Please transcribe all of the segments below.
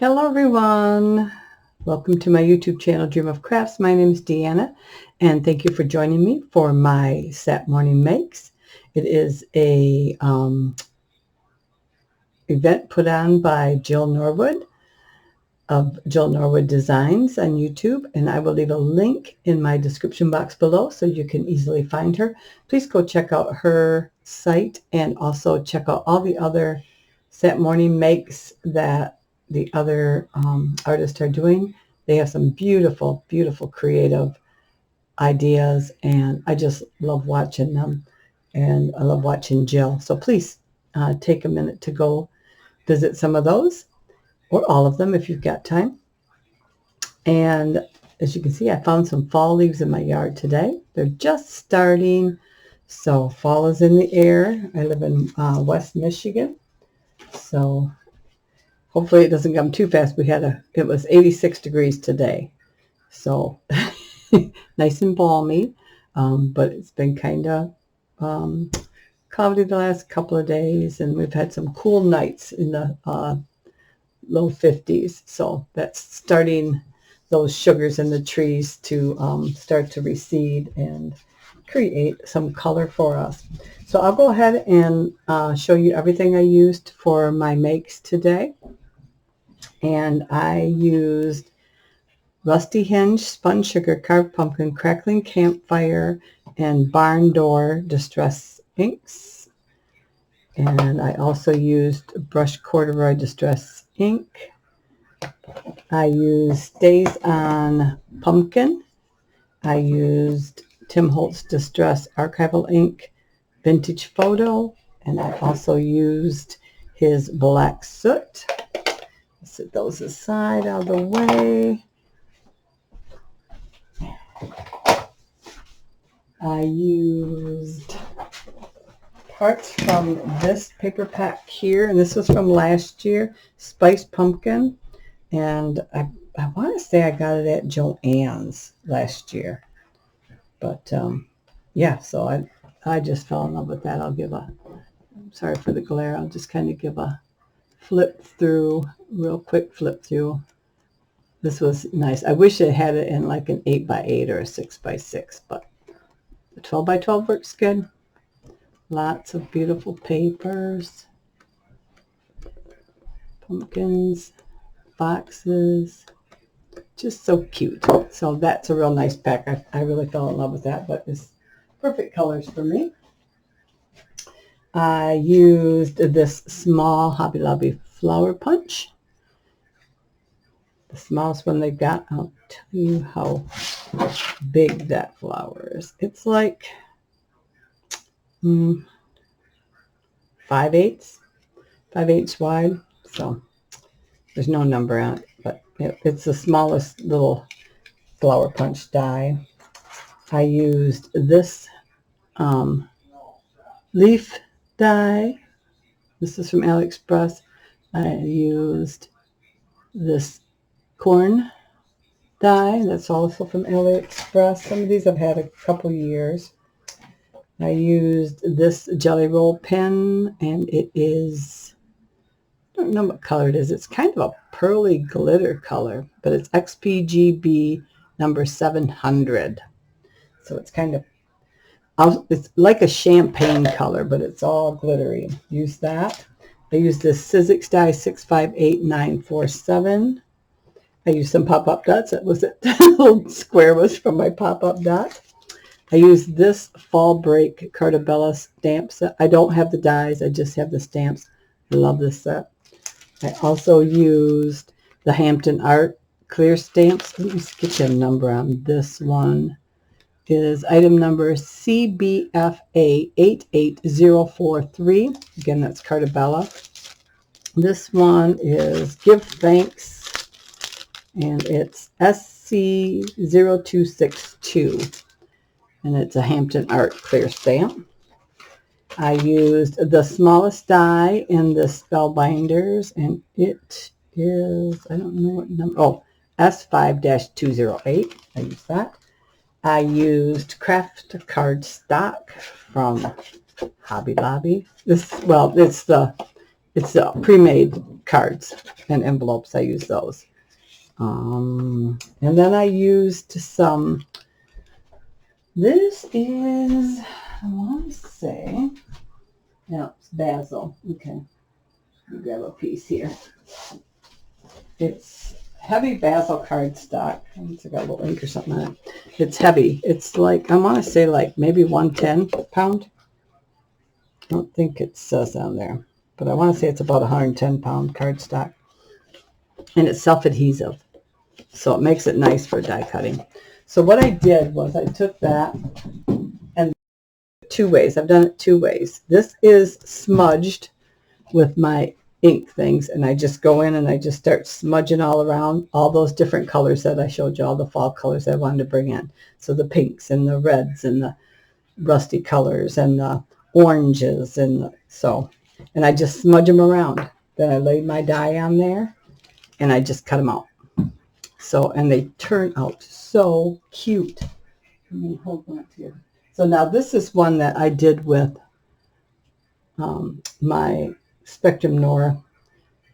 Hello everyone, welcome to my YouTube channel Dream of Crafts. My name is Deanna and thank you for joining me for my Sat Morning Makes. It is a event put on by Jill Norwood of Jill Norwood Designs on YouTube, and I will leave a link in my description box below so you can easily find her. Please go check out her site and also check out all the other Sat Morning Makes that the other artists are doing. They have some beautiful, beautiful creative ideas, and I just love watching them, and I love watching Jill. So please take a minute to go visit some of those, or all of them if you've got time. And as you can see, I found some fall leaves in my yard today. They're just starting, so fall is in the air. I live in West Michigan, so hopefully it doesn't come too fast. It was 86 degrees today, so nice and balmy, but it's been kind of cloudy the last couple of days, and we've had some cool nights in the low 50s, so that's starting those sugars in the trees to start to recede and create some color for us. So I'll go ahead and show you everything I used for my makes today. And I used Rusty Hinge, Spun Sugar, Carved Pumpkin, Crackling Campfire, and Barn Door Distress inks. And I also used Brush Corduroy Distress ink. I used Stays on Pumpkin. I used Tim Holtz Distress Archival ink, Vintage Photo, and I also used his Black Soot. Set those aside out of the way. I used parts from this paper pack here, and this was from last year, Spiced Pumpkin, and I want to say I got it at Joann's last year, but yeah, so I just fell in love with that. I'm sorry for the glare, I'll just kind of give a real quick flip through. This was nice. I wish it had it in like an 8x8 or a 6x6, but the 12x12 works good. Lots of beautiful papers, pumpkins, boxes, just so cute. So that's a real nice pack. I really fell in love with that, but it's perfect colors for me. I used this small Hobby Lobby flower punch. The smallest one they got. I'll tell you how big that flower is. It's like 5/8 wide. So there's no number on it, but it's the smallest little flower punch die. I used this leaf die. This is from AliExpress. I used this corn die. That's also from AliExpress. Some of these I've had a couple years. I used this jelly roll pen, and it is, I don't know what color it is. It's kind of a pearly glitter color, but it's XPGB number 700. So it's kind of, it's like a champagne color, but it's all glittery. Use that. I used this Sizzix die 658947. I used some pop-up dots. That was it. The little square was from my pop-up dot. I used this Fall Break Cartabella stamp set. I don't have the dies. I just have the stamps. I love this set. I also used the Hampton Art clear stamps. Let me get you a number on this one. It is item number CBFA 88043. Again, that's Cartabella. This one is Give Thanks, and it's SC0262, and it's a Hampton Art clear stamp. I used the smallest die in the Spellbinders, and it is, I don't know what number, S5-208. I used that. I used craft card stock from Hobby Lobby. It's it's pre-made cards and envelopes. I use those. And then I used some, this is, I want to say, no, it's basil. Okay, let me grab a piece here. It's heavy basil cardstock. It's got a little ink or something on it. It's heavy. It's like, I want to say like maybe 110 pound. I don't think it says on there, but I want to say it's about 110 pound cardstock. And it's self-adhesive, so it makes it nice for die cutting. So what I did was I took that, and two ways. I've done it two ways. This is smudged with my ink things, and I just go in and I just start smudging all around all those different colors that I showed you, all the fall colors I wanted to bring in. So the pinks and the reds and the rusty colors and the oranges, and and I just smudge them around. Then I laid my die on there and I just cut them out. So, and they turn out so cute. Let me hold that here. So now this is one that I did with my Spectrum Nora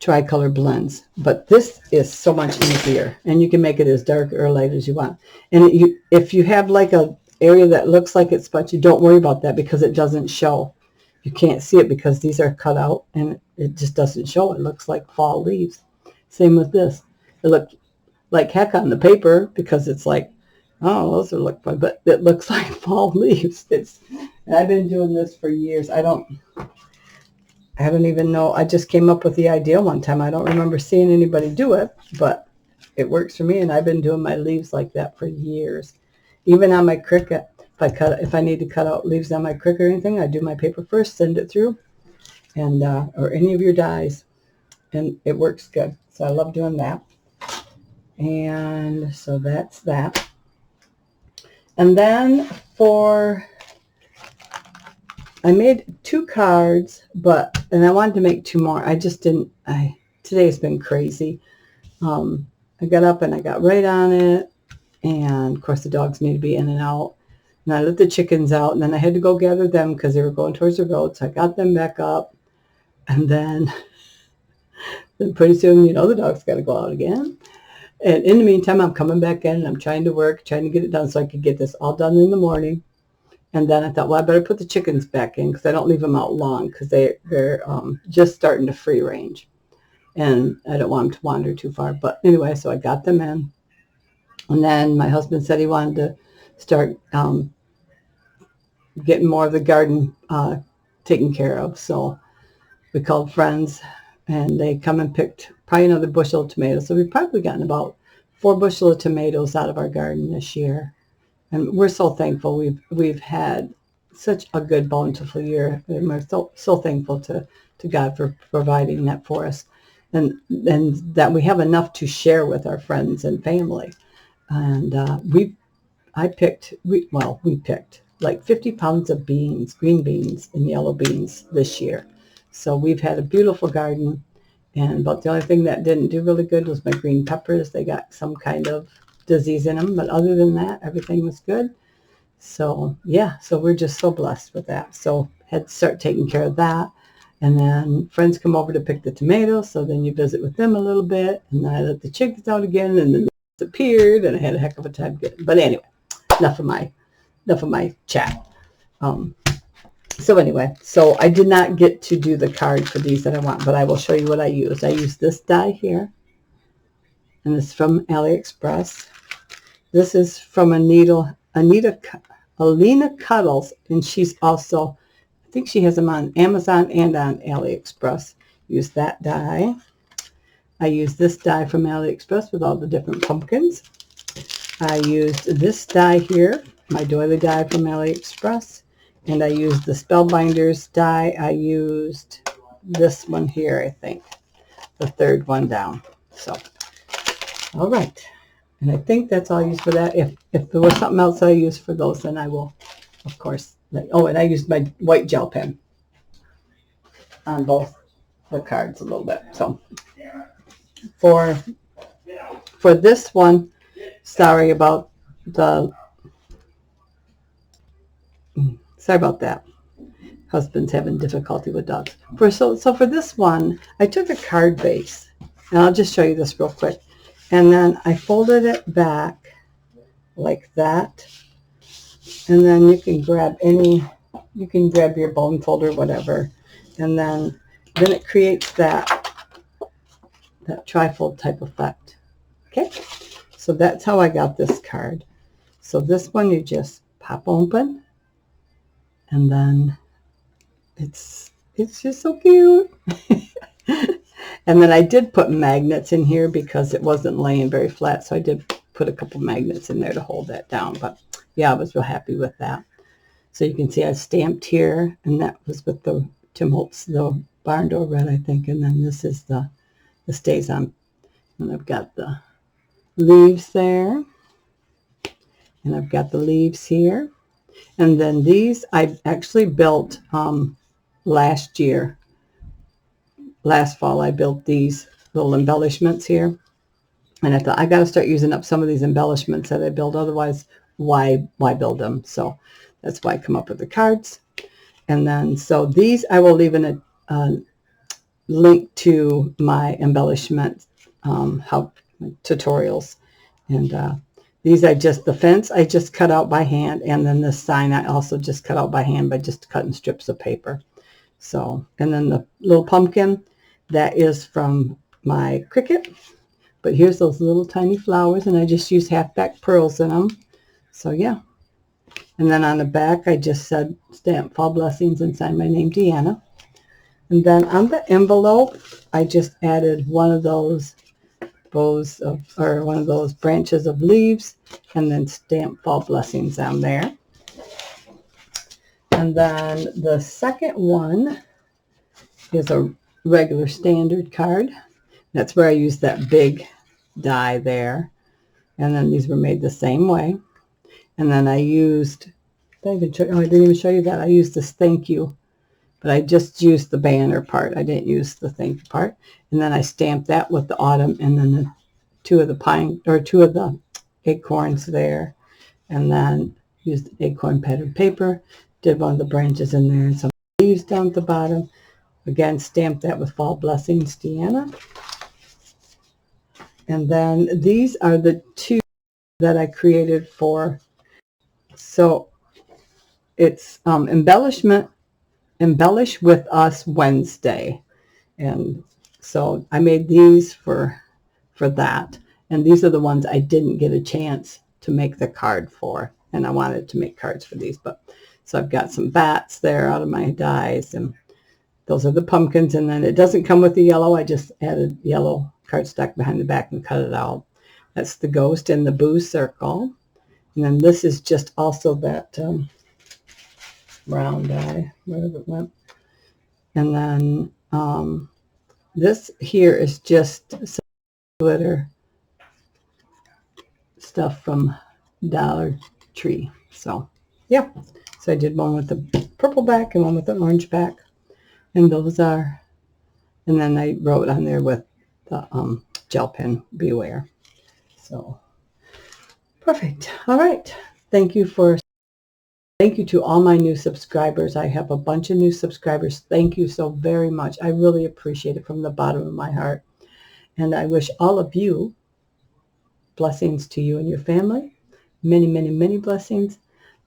tricolor blends, but this is so much easier, and you can make it as dark or light as you want. And if you have like a area that looks like it's smudgy, don't worry about that because it doesn't show. You can't see it because these are cut out and it just doesn't show. It looks like fall leaves. Same with this. It looked like heck on the paper because it's like, oh, those are look fun, but it looks like fall leaves. And I've been doing this for years. I don't even know. I just came up with the idea one time. I don't remember seeing anybody do it, but it works for me, and I've been doing my leaves like that for years. Even on my Cricut, if I need to cut out leaves on my Cricut or anything, I do my paper first, send it through, and or any of your dies, and it works good. So I love doing that. And so that's that. And then I made 2 cards, and I wanted to make 2 more. I just didn't, today's been crazy. I got up and I got right on it. And of course the dogs need to be in and out. And I let the chickens out, and then I had to go gather them because they were going towards the road. So I got them back up. And then pretty soon, the dog's got to go out again. And in the meantime, I'm coming back in and I'm trying to work, trying to get it done so I could get this all done in the morning. And then I thought, well, I better put the chickens back in because I don't leave them out long because they're just starting to free range. And I don't want them to wander too far. But anyway, so I got them in. And then my husband said he wanted to start getting more of the garden taken care of. So we called friends, and they come and picked probably another bushel of tomatoes. So we've probably gotten about 4 bushel of tomatoes out of our garden this year. And we're so thankful. We've had such a good, bountiful year. And we're so thankful to God for providing that for us. And that we have enough to share with our friends and family. And we picked like 50 pounds of beans, green beans and yellow beans this year. So we've had a beautiful garden. And about the only thing that didn't do really good was my green peppers. They got some kind of disease in them. But other than that, everything was good. So, yeah, so we're just so blessed with that. So had to start taking care of that. And then friends come over to pick the tomatoes. So then you visit with them a little bit. And then I let the chickens out again. And then they disappeared. And I had a heck of a time getting. But anyway, enough of my chat. So anyway, so I did not get to do the card for these that I want, but I will show you what I use. I use this die here, and it's from AliExpress. This is from Alina Cuddles, and she's also, I think she has them on Amazon and on AliExpress. Use that die. I use this die from AliExpress with all the different pumpkins. I used this die here, my doily die from AliExpress. And I used the Spellbinders die. I used this one here, I think. The third one down. So, all right. And I think that's all I used for that. If there was something else I used for those, then I will, of course. And I used my white gel pen on both the cards a little bit. So, for this one, sorry about that. husband's having difficulty with dogs. So for this one, I took a card base, and I'll just show you this real quick. And then I folded it back like that. And then you can grab your bone folder, whatever. And then it creates that trifold type effect. Okay, so that's how I got this card. So this one you just pop open, and then it's just so cute. And then I did put magnets in here because it wasn't laying very flat, so I did put a couple magnets in there to hold that down. But yeah, I was real happy with that. So you can see I stamped here, and that was with the Tim Holtz, the barn door red, I think. And then this is the stays on. And I've got the leaves there. And I've got the leaves here. And then these I actually built last year. Last fall I built these little embellishments here. And I thought I got to start using up some of these embellishments that I build. Otherwise, why build them? So that's why I come up with the cards. And then, so these I will leave in a link to my embellishment tutorials. And these the fence I just cut out by hand. And then this sign I also just cut out by hand by just cutting strips of paper. So, and then the little pumpkin, that is from my Cricut. But here's those little tiny flowers, and I just used half-back pearls in them. So yeah. And then on the back, I just said, stamp fall blessings and sign my name, Deanna. And then on the envelope, I just added one of those one of those branches of leaves, and then stamp fall blessings on there. And then the second one is a regular standard card. That's where I used that big die there. And then these were made the same way. And then I used, I didn't even show you that. I used this thank you, but I just used the banner part. I didn't use the thank you part. And then I stamped that with the autumn, and then two of the acorns there. And then used acorn pattern paper, did one of the branches in there, and some leaves down at the bottom. Again, stamped that with fall blessings, Deanna. And then these are the two that I created for, so it's Embellish with Us Wednesday. And so I made these for that. And these are the ones I didn't get a chance to make the card for. And I wanted to make cards for these. But so I've got some bats there out of my dies, and those are the pumpkins. And then it doesn't come with the yellow. I just added yellow cardstock behind the back and cut it out. That's the ghost and the boo circle. And then this is just also that round die, wherever it went. And then this here is just some glitter stuff from Dollar Tree. So yeah, so I did one with the purple back and one with the orange back. And those are, and then I wrote on there with the gel pen, beware. So perfect. All right. Thank you to all my new subscribers. I have a bunch of new subscribers. Thank you so very much. I really appreciate it from the bottom of my heart. And I wish all of you blessings to you and your family. Many, many, many blessings.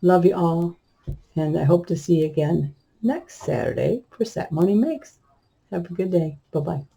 Love you all. And I hope to see you again next Saturday for Sat Morning Makes. Have a good day. Bye-bye.